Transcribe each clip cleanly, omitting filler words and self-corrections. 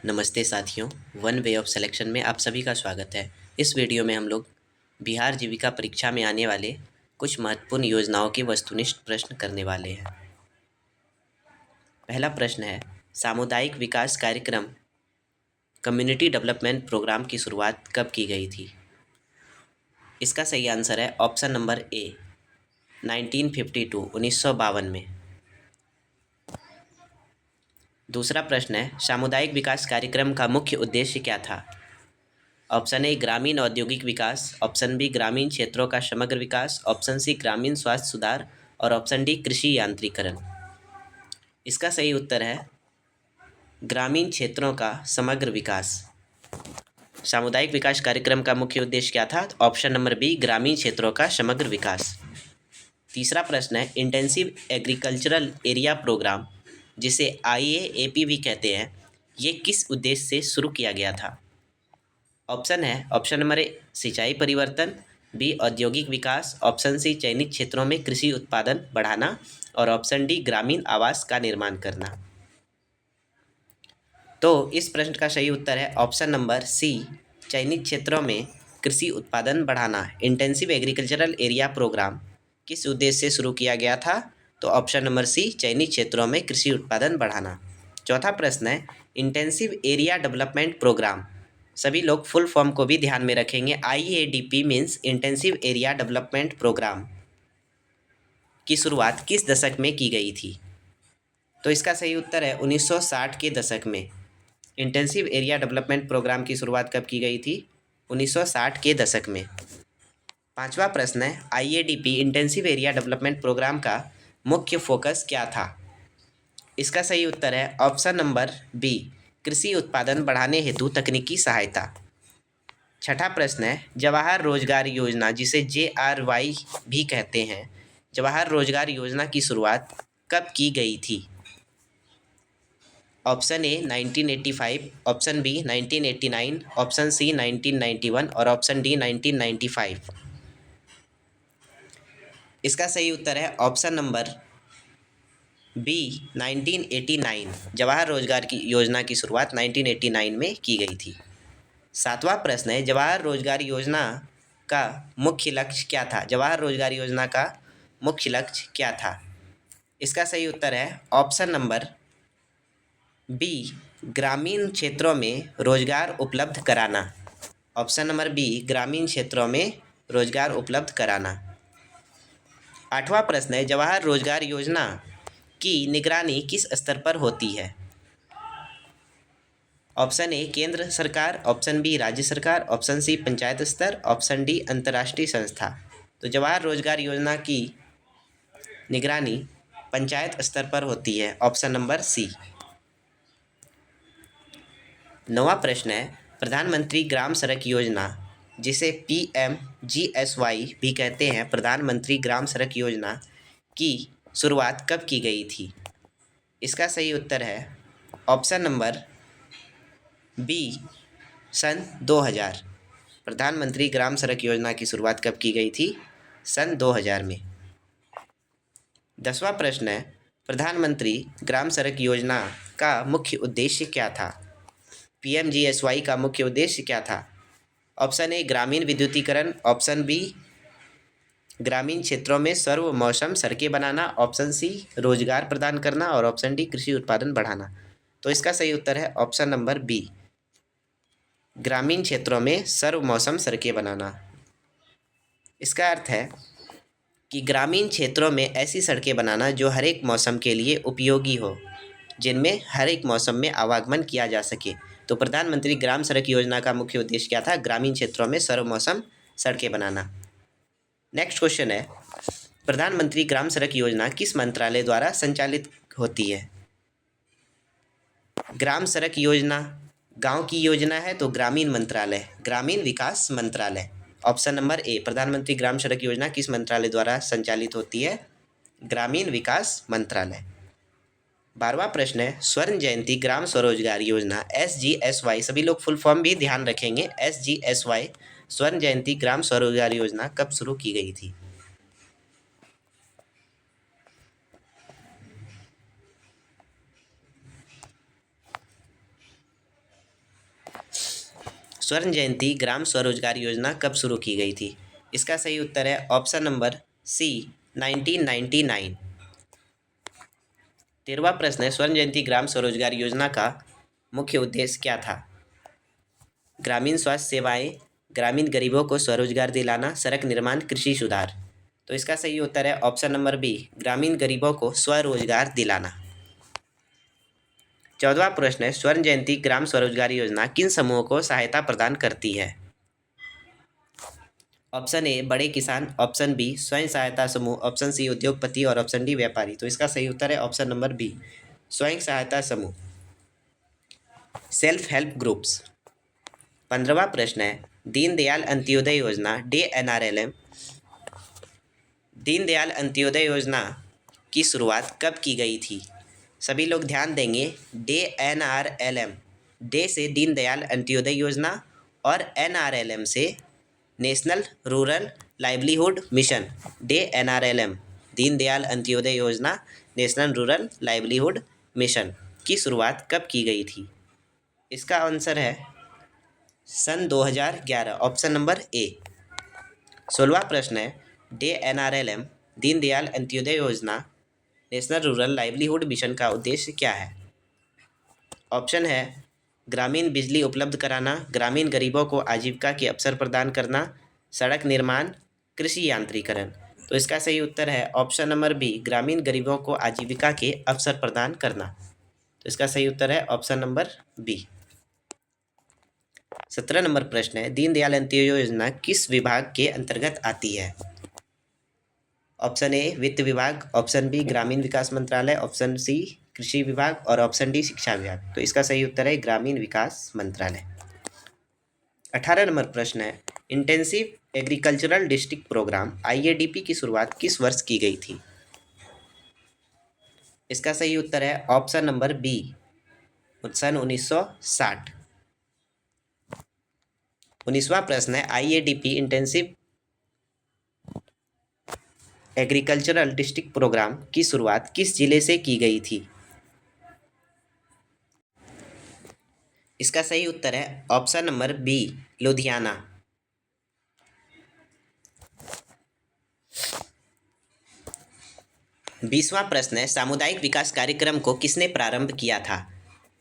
नमस्ते साथियों, one way of selection में आप सभी का स्वागत है। इस वीडियो में हम लोग बिहार जीविका परीक्षा में आने वाले कुछ महत्वपूर्ण योजनाओं के वस्तुनिष्ठ प्रश्न करने वाले हैं। पहला प्रश्न है, सामुदायिक विकास कार्यक्रम कम्युनिटी डेवलपमेंट प्रोग्राम की शुरुआत कब की गई थी? इसका सही आंसर है ऑप्शन नंबर ए, 1952 1952 में। दूसरा प्रश्न है, सामुदायिक विकास कार्यक्रम का मुख्य उद्देश्य क्या था? ऑप्शन ए ग्रामीण औद्योगिक विकास, ऑप्शन बी ग्रामीण क्षेत्रों का समग्र विकास, ऑप्शन सी ग्रामीण स्वास्थ्य सुधार और ऑप्शन डी कृषि यांत्रिकरण। इसका सही उत्तर है ग्रामीण क्षेत्रों का समग्र विकास। सामुदायिक विकास कार्यक्रम का मुख्य उद्देश्य क्या था? ऑप्शन नंबर बी ग्रामीण क्षेत्रों का समग्र विकास। तीसरा प्रश्न है, इंटेंसिव एग्रीकल्चरल एरिया प्रोग्राम, जिसे IAAP भी कहते हैं, ये किस उद्देश्य से शुरू किया गया था? ऑप्शन है ऑप्शन नंबर ए सिंचाई परिवर्तन, बी औद्योगिक विकास, ऑप्शन सी चयनित क्षेत्रों में कृषि उत्पादन बढ़ाना और ऑप्शन डी ग्रामीण आवास का निर्माण करना। तो इस प्रश्न का सही उत्तर है ऑप्शन नंबर सी, चयनित क्षेत्रों में कृषि उत्पादन बढ़ाना। इंटेंसिव एग्रीकल्चरल एरिया प्रोग्राम किस उद्देश्य से शुरू किया गया था? तो ऑप्शन नंबर सी, चयनित क्षेत्रों में कृषि उत्पादन बढ़ाना। चौथा प्रश्न है, इंटेंसिव एरिया डेवलपमेंट प्रोग्राम, सभी लोग फुल फॉर्म को भी ध्यान में रखेंगे। IADP means intensive area development programme की शुरुआत किस दशक में की गई थी? तो इसका सही उत्तर है 1960 के दशक में। इंटेंसिव एरिया डेवलपमेंट प्रोग्राम की शुरुआत कब की गई थी? 1960 के दशक में। पांचवा प्रश्न है, IADP intensive area development programme का मुख्य फोकस क्या था? इसका सही उत्तर है ऑप्शन नंबर बी, कृषि उत्पादन बढ़ाने हेतु तकनीकी सहायता। छठा प्रश्न है, जवाहर रोजगार योजना, जिसे JRY भी कहते हैं, जवाहर रोजगार योजना की शुरुआत कब की गई थी? Option A 1985, option B 1989, option C 1991 और ऑप्शन डी 1995। इसका सही उत्तर है ऑप्शन नंबर बी 1989। जवाहर रोजगार की योजना की शुरुआत 1989 में की गई थी। सातवां प्रश्न है, जवाहर रोजगार योजना का मुख्य लक्ष्य क्या था? जवाहर रोजगार योजना का मुख्य लक्ष्य क्या था? इसका सही उत्तर है ऑप्शन नंबर बी, ग्रामीण क्षेत्रों में रोजगार उपलब्ध कराना। ऑप्शन नंबर बी, ग्रामीण क्षेत्रों में रोजगार उपलब्ध कराना। आठवां प्रश्न है, जवाहर रोजगार योजना की निगरानी किस स्तर पर होती है? ऑप्शन ए केंद्र सरकार, ऑप्शन बी राज्य सरकार, ऑप्शन सी पंचायत स्तर, ऑप्शन डी अंतर्राष्ट्रीय संस्था। तो जवाहर रोजगार योजना की निगरानी पंचायत स्तर पर होती है, ऑप्शन नंबर सी। नौवां प्रश्न है, प्रधानमंत्री ग्राम सड़क योजना, जिसे PMGSY भी कहते हैं, प्रधानमंत्री ग्राम सड़क योजना की शुरुआत कब की गई थी? इसका सही उत्तर है ऑप्शन नंबर बी, सन 2000। प्रधानमंत्री ग्राम सड़क योजना की शुरुआत कब की गई थी? सन 2000 में। 10वां प्रश्न है, प्रधानमंत्री ग्राम सड़क योजना का मुख्य उद्देश्य क्या था? PMGSY का मुख्य उद्देश्य क्या था? ऑप्शन ए ग्रामीण विद्युतीकरण, ऑप्शन बी ग्रामीण क्षेत्रों में सर्व मौसम सड़कें बनाना, ऑप्शन सी रोजगार प्रदान करना और ऑप्शन डी कृषि उत्पादन बढ़ाना। तो इसका सही उत्तर है ऑप्शन नंबर बी, ग्रामीण क्षेत्रों में सर्व मौसम सड़कें बनाना। इसका अर्थ है कि ग्रामीण क्षेत्रों में ऐसी सड़कें बनाना जो हर एक मौसम के लिए उपयोगी हो, जिनमें हर एक मौसम में आवागमन किया जा सके। तो प्रधानमंत्री ग्राम सड़क योजना का मुख्य उद्देश्य क्या था? ग्रामीण क्षेत्रों में सर्व मौसम सड़कें बनाना। नेक्स्ट क्वेश्चन है, प्रधानमंत्री ग्राम सड़क योजना किस मंत्रालय द्वारा संचालित होती है? ग्राम सड़क योजना गांव की योजना है, तो ग्रामीण मंत्रालय, ग्रामीण विकास मंत्रालय। ऑप्शन नंबर ए, प्रधानमंत्री ग्राम सड़क योजना किस मंत्रालय द्वारा संचालित होती है? ग्रामीण विकास मंत्रालय। 12वां प्रश्न है, स्वर्ण जयंती ग्राम स्वरोजगार योजना SGSY, सभी लोग फुल फॉर्म भी ध्यान रखेंगे। SGSY स्वर्ण जयंती ग्राम स्वरोजगार योजना कब शुरू की गई थी? स्वर्ण जयंती ग्राम स्वरोजगार योजना कब शुरू की गई थी? इसका सही उत्तर है ऑप्शन नंबर सी 1999। 13वां प्रश्न है, स्वर्ण जयंती ग्राम स्वरोजगार योजना का मुख्य उद्देश्य क्या था? ग्रामीण स्वास्थ्य सेवाएं, ग्रामीण गरीबों को स्वरोजगार दिलाना, सड़क निर्माण, कृषि सुधार। तो इसका सही उत्तर है ऑप्शन नंबर बी, ग्रामीण गरीबों को स्वरोजगार दिलाना। 14वां प्रश्न है, स्वर्ण जयंती ग्राम स्वरोजगार योजना किन समूहों को सहायता प्रदान करती है? ऑप्शन ए बड़े किसान, ऑप्शन बी स्वयं सहायता समूह, ऑप्शन सी उद्योगपति और ऑप्शन डी व्यापारी। तो इसका सही उत्तर है ऑप्शन नंबर बी, स्वयं सहायता समूह, सेल्फ हेल्प ग्रुप्स। 15वां प्रश्न है, दीनदयाल अंत्योदय योजना DNRLM, दीनदयाल अंत्योदय योजना की शुरुआत कब की गई थी? सभी लोग ध्यान देंगे, DNRLM, डे से दीनदयाल अंत्योदय योजना और NRLM से national rural livelihood mission. DNRLM, Deendayal Antyodaya Yojana, national rural livelihood mission की शुरुआत कब की गई थी? इसका आंसर है सन 2011, ऑप्शन नंबर ए। 16वां प्रश्न है, DNRLM, Deendayal Antyodaya Yojana, national rural livelihood mission का उद्देश्य क्या है? ऑप्शन है ग्रामीण बिजली उपलब्ध कराना, ग्रामीण गरीबों को आजीविका के अवसर प्रदान करना, सड़क निर्माण, कृषि यांत्रिकरण। तो इसका सही उत्तर है ऑप्शन नंबर बी, ग्रामीण गरीबों को आजीविका के अवसर प्रदान करना। तो इसका सही उत्तर है ऑप्शन नंबर बी। 17 नंबर प्रश्न है, दीनदयाल अंत्योदय योजना किस विभाग के अंतर्गत आती है? ऑप्शन ए वित्त विभाग, ऑप्शन बी ग्रामीण विकास मंत्रालय, ऑप्शन सी कृषि विभाग और ऑप्शन डी शिक्षा विभाग। तो इसका सही उत्तर है ग्रामीण विकास मंत्रालय। 18 नंबर प्रश्न है, intensive agricultural district programme IADP की शुरुआत किस वर्ष की गई थी? इसका सही उत्तर है ऑप्शन नंबर बी, सन 1960। 19वां प्रश्न है, IADP intensive agricultural district programme की शुरुआत किस जिले से की गई थी? इसका सही उत्तर है ऑप्शन नंबर बी, लुधियाना। 20वां प्रश्न है, सामुदायिक विकास कार्यक्रम को किसने प्रारंभ किया था?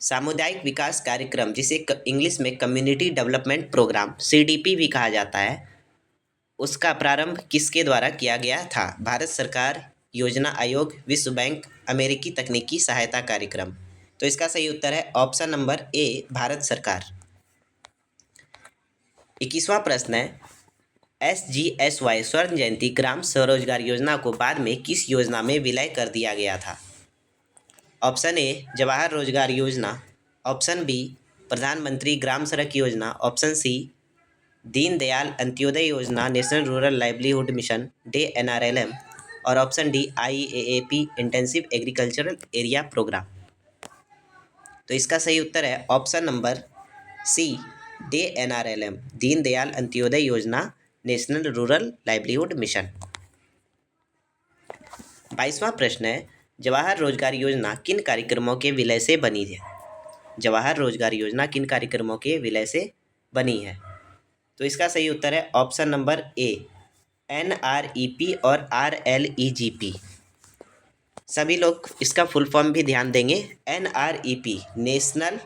सामुदायिक विकास कार्यक्रम, जिसे इंग्लिश में कम्युनिटी डेवलपमेंट प्रोग्राम CDP भी कहा जाता है, उसका प्रारंभ किसके द्वारा किया गया था? भारत सरकार, योजना आयोग, विश्व बैंक, अमेरिकी तकनीकी सहायता कार्यक्रम। तो इसका सही उत्तर है ऑप्शन नंबर ए, भारत सरकार। 21वां प्रश्न है, SGSY स्वर्ण जयंती ग्राम स्वरोजगार योजना को बाद में किस योजना में विलय कर दिया गया था? ऑप्शन ए जवाहर रोजगार योजना, ऑप्शन बी प्रधानमंत्री ग्राम सड़क योजना, option C Deendayal Antyodaya Yojana, national rural livelihood mission DNRLM और option D IAAP intensive agricultural area programme. तो इसका सही उत्तर है option number C, DNRLM, Deendayal Antyodaya Yojana, national rural livelihood mission. 22वां प्रश्न है, जवाहर रोजगार योजना किन कार्यक्रमों के विलय से बनी है? जवाहर रोजगार योजना किन कार्यक्रमों के विलय से बनी है? तो इसका सही उत्तर है ऑप्शन नंबर ए, NREP और RLEGP। सभी लोग इसका फुल फॉर्म भी ध्यान देंगे, NREP national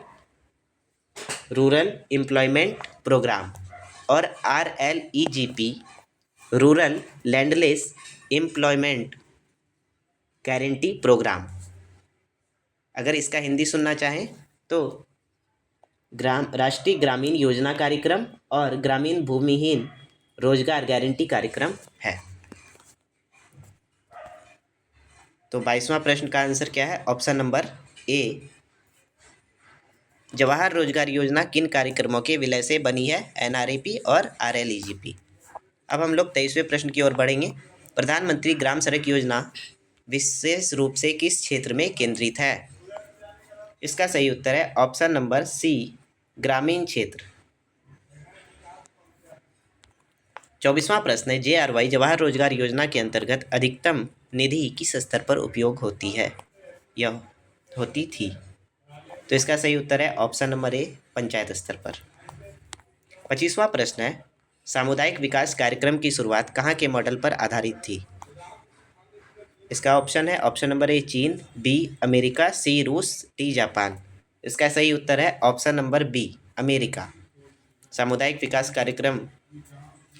rural employment programme और RLEGP rural landless employment guarantee programme. अगर इसका हिंदी सुनना चाहें तो राष्ट्रीय ग्रामीण योजना कार्यक्रम और ग्रामीण भूमिहीन रोजगार गारंटी कार्यक्रम है। तो 22वां प्रश्न का आंसर क्या है? ऑप्शन नंबर ए, जवाहर रोजगार योजना किन कार्यक्रमों के विलय से बनी है? NREP और RLEGP। अब हम लोग 23वें प्रश्न की ओर बढ़ेंगे। प्रधानमंत्री ग्राम सड़क योजना विशेष रूप से किस क्षेत्र में केंद्रित है? इसका सही उत्तर है ऑप्शन नंबर सी, ग्रामीण क्षेत्र। 24वां प्रश्न है, JRY जवाहर रोजगार योजना के अंतर्गत अधिकतम निधि किस स्तर पर उपयोग होती है? यह होती थी। तो इसका सही उत्तर है ऑप्शन नंबर ए, पंचायत स्तर पर। 25वां प्रश्न है, सामुदायिक विकास कार्यक्रम की शुरुआत कहाँ के मॉडल पर आधारित थी? इसका ऑप्शन है ऑप्शन नंबर ए चीन, बी अमेरिका, सी रूस, डी जापान। इसका सही उत्तर है ऑप्शन नंबर बी अमेरिका। सामुदायिक विकास कार्यक्रम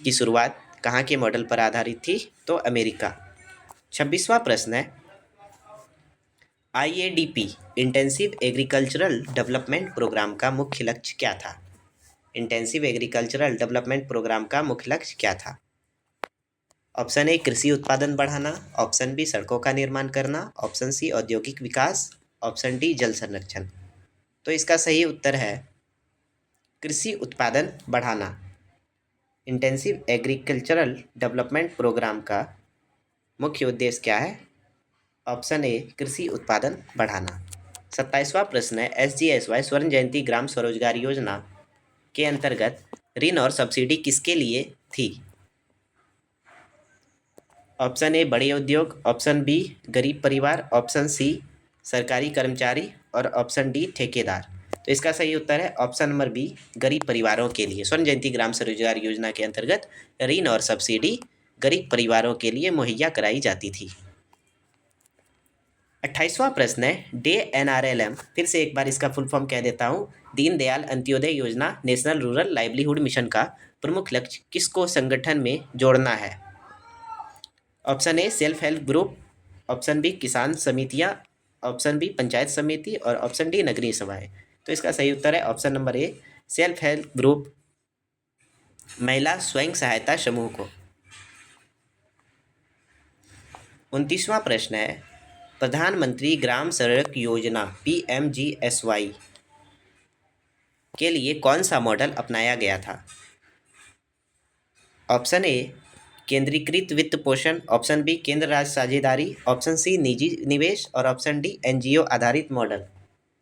की शुरुआत कहाँ के मॉडल पर आधारित थी? तो अमेरिका। 26वां प्रश्न है, IADP intensive agricultural development programme का मुख्य लक्ष्य क्या था? इंटेंसिव एग्रीकल्चरल डेवलपमेंट प्रोग्राम का मुख्य लक्ष्य क्या था? ऑप्शन ए कृषि उत्पादन बढ़ाना, ऑप्शन बी सड़कों का निर्माण करना, ऑप्शन सी औद्योगिक विकास, ऑप्शन डी जल संरक्षण। तो इसका सही उत्तर है कृषि उत्पादन बढ़ाना। इंटेंसिव एग्रीकल्चरल डेवलपमेंट प्रोग्राम का मुख्य उद्देश्य क्या है? ऑप्शन ए कृषि उत्पादन बढ़ाना। 27वां प्रश्न है, SGSY स्वर्ण जयंती ग्राम स्वरोजगार योजना के अंतर्गत ऋण और सब्सिडी किसके लिए थी? ऑप्शन ए बड़े उद्योग, ऑप्शन बी गरीब परिवार, ऑप्शन सी सरकारी कर्मचारी और ऑप्शन डी ठेकेदार। तो इसका सही उत्तर है ऑप्शन नंबर बी गरीब परिवारों के लिए। स्वर्ण जयंती ग्राम स्वरोजगार योजना के अंतर्गत ऋण और सब्सिडी गरीब परिवारों के लिए मुहैया कराई जाती थी। 28वां प्रश्न है, DNRLM, फिर से एक बार इसका फुल फॉर्म कह देता हूँ, Deendayal Antyodaya Yojana national rural livelihood mission का प्रमुख लक्ष्य किसको संगठन में जोड़ना है? Option A self help group, option B किसान समितियां, ऑप्शन बी पंचायत समिति और ऑप्शन डी नगरीय सभाएं। तो इसका सही उत्तर है option number A self help group, महिला स्वयं सहायता समूह को। 29वां प्रश्न है, प्रधानमंत्री ग्राम सड़क योजना PMGSY के लिए कौन सा मॉडल अपनाया गया था? ऑप्शन ए केंद्रीकृत वित्त पोषण, ऑप्शन बी केंद्र राज्य साझेदारी, ऑप्शन सी निजी निवेश और ऑप्शन डी NGO आधारित मॉडल।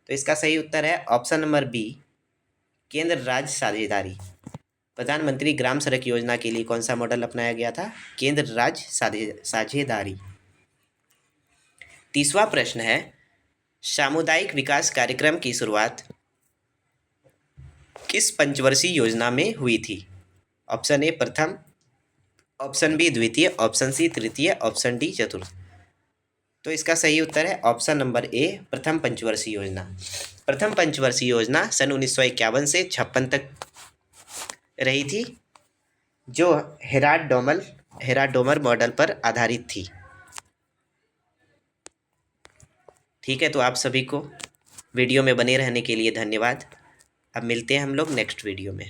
तो इसका सही उत्तर है ऑप्शन नंबर बी केंद्र राज्य साझेदारी। प्रधानमंत्री ग्राम सड़क योजना के लिए कौन सा मॉडल अपनाया गया था? केंद्र राज्य साझेदारी। 30वां प्रश्न है, सामुदायिक विकास कार्यक्रम की शुरुआत किस पंचवर्षीय योजना में हुई थी? ऑप्शन ए प्रथम, ऑप्शन बी द्वितीय, ऑप्शन सी तृतीय, ऑप्शन डी चतुर्थ। तो इसका सही उत्तर है ऑप्शन नंबर ए प्रथम पंचवर्षीय योजना। प्रथम पंचवर्षीय योजना सन 1951 से 56 तक रही थी, जो हेराडोमर मॉडल पर आधारित थी। ठीक है, तो आप सभी को वीडियो में बने रहने के लिए धन्यवाद। अब मिलते हैं हम लोग नेक्स्ट वीडियो में।